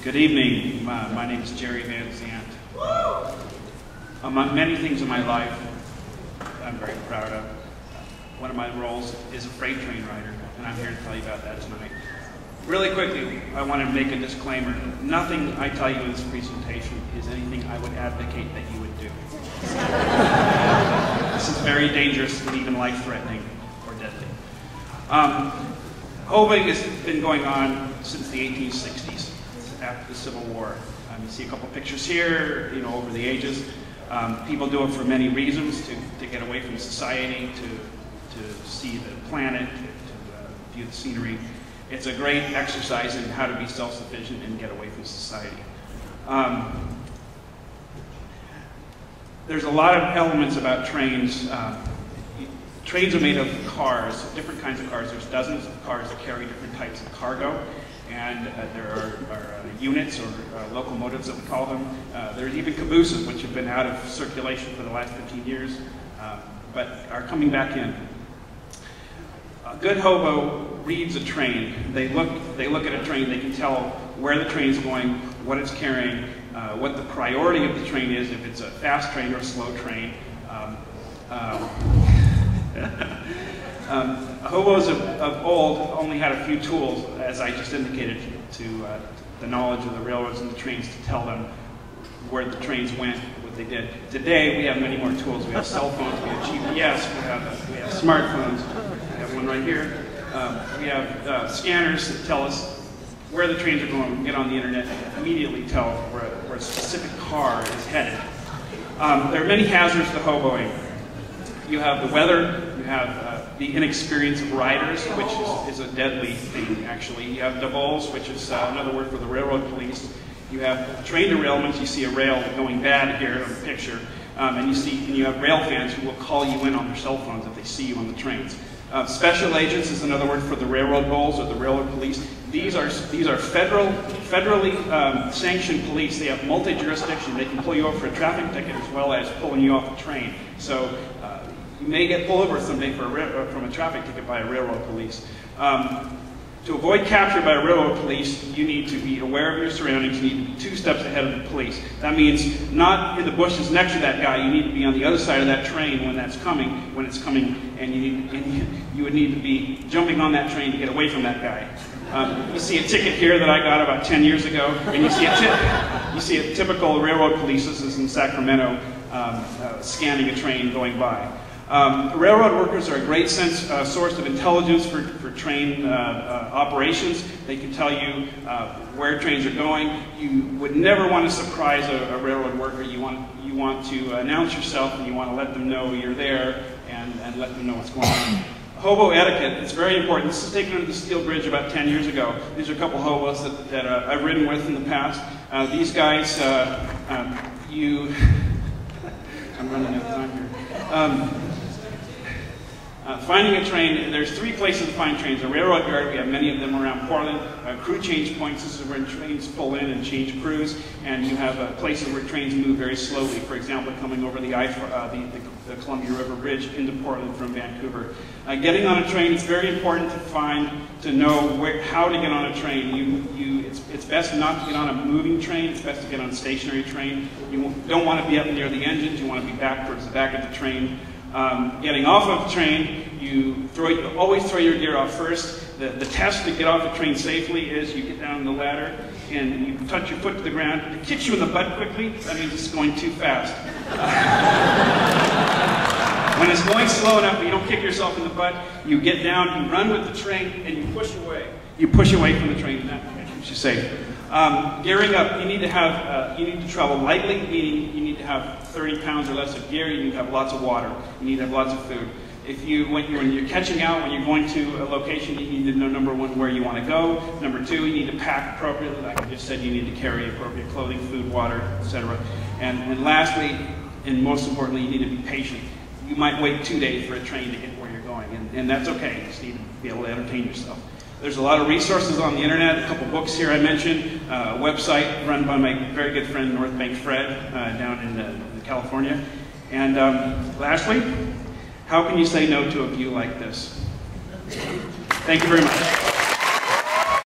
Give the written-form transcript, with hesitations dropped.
Good evening. My name is Jerry Van Zandt. Among many things in my life I'm very proud of, one of my roles is a freight train rider, and I'm here to tell you about that tonight. Really quickly, I want to make a disclaimer. Nothing I tell you in this presentation is anything I would advocate that you would do. This is very dangerous and even life-threatening or deadly. Hoboing has been going on since the 1860s, after the Civil War. You see a couple pictures here, over the ages. People do it for many reasons, to get away from society, to see the planet, to view the scenery. It's a great exercise in how to be self-sufficient and get away from society. There's a lot of elements about trains. Trains are made of cars, different kinds of cars. There's dozens of cars that carry different types of cargo. And there are units, or locomotives that we call them. There's even cabooses, which have been out of circulation for the last 15 years, but are coming back in. A good hobo reads a train. They look at a train, they can tell where the train's going, what it's carrying, what the priority of the train is, if it's a fast train or a slow train. Hobos of old only had a few tools, as I just indicated, to the knowledge of the railroads and the trains to tell them where the trains went, what they did. Today, we have many more tools. We have cell phones, we have GPS, we have smartphones. We have one right here. We have scanners that tell us where the trains are going. We can get on the internet and immediately tell where a specific car is headed. There are many hazards to hoboing. You have the weather, you have the inexperience of riders, which is a deadly thing, actually. You have doubles, which is another word for the railroad police. You have train derailments. You see a rail going bad here on the picture, and you have rail fans who will call you in on their cell phones if they see you on the trains. Special agents is another word for the railroad bulls or the railroad police. These are federally sanctioned police. They have multi-jurisdiction. They can pull you over for a traffic ticket as well as pulling you off a train. So you may get pulled over someday from a traffic ticket by a railroad police. To avoid capture by a railroad police, you need to be aware of your surroundings. You need to be 2 steps ahead of the police. That means not in the bushes next to that guy. You need to be on the other side of that train when it's coming, and you would need to be jumping on that train to get away from that guy. You see a ticket here that I got about 10 years ago, and you see a typical railroad police. This is in Sacramento, scanning a train going by. Railroad workers are a great source of intelligence for train operations. They can tell you where trains are going. You would never want to surprise a railroad worker. You want to announce yourself, and you want to let them know you're there and let them know what's going on. Hobo etiquette is very important. This is taken under the steel bridge about 10 years ago. These are a couple hobos that I've ridden with in the past. These guys, I'm running out of time here. Finding a train, there's 3 places to find trains. A railroad yard, we have many of them around Portland. Crew change points, this is where trains pull in and change crews. And you have places where trains move very slowly. For example, coming over the Columbia River Bridge into Portland from Vancouver. Getting on a train, it's very important to know how to get on a train. It's best not to get on a moving train. It's best to get on a stationary train. You don't want to be up near the engines. You want to be back towards the back of the train. Getting off of the train, you always throw your gear off first. The test to get off the train safely is you get down the ladder and you touch your foot to the ground. If it kicks you in the butt quickly, that means it's going too fast. When it's going slow enough but you don't kick yourself in the butt, you get down, you run with the train, and you push away. You push away from the train, and that keeps you safe. Gearing up, you need to travel lightly, meaning you need to have 30 pounds or less of gear. You need to have lots of water. You need to have lots of food. When you're catching out, when you're going to a location, you need to know, number 1, where you want to go. Number 2, you need to pack appropriately. Like I just said, you need to carry appropriate clothing, food, water, etc. And lastly, and most importantly, you need to be patient. You might wait 2 days for a train to get where you're going, and that's okay. You just need to be able to entertain yourself. There's a lot of resources on the internet, a couple books here I mentioned, a website run by my very good friend North Bank Fred down in California. And lastly, how can you say no to a view like this? Thank you very much.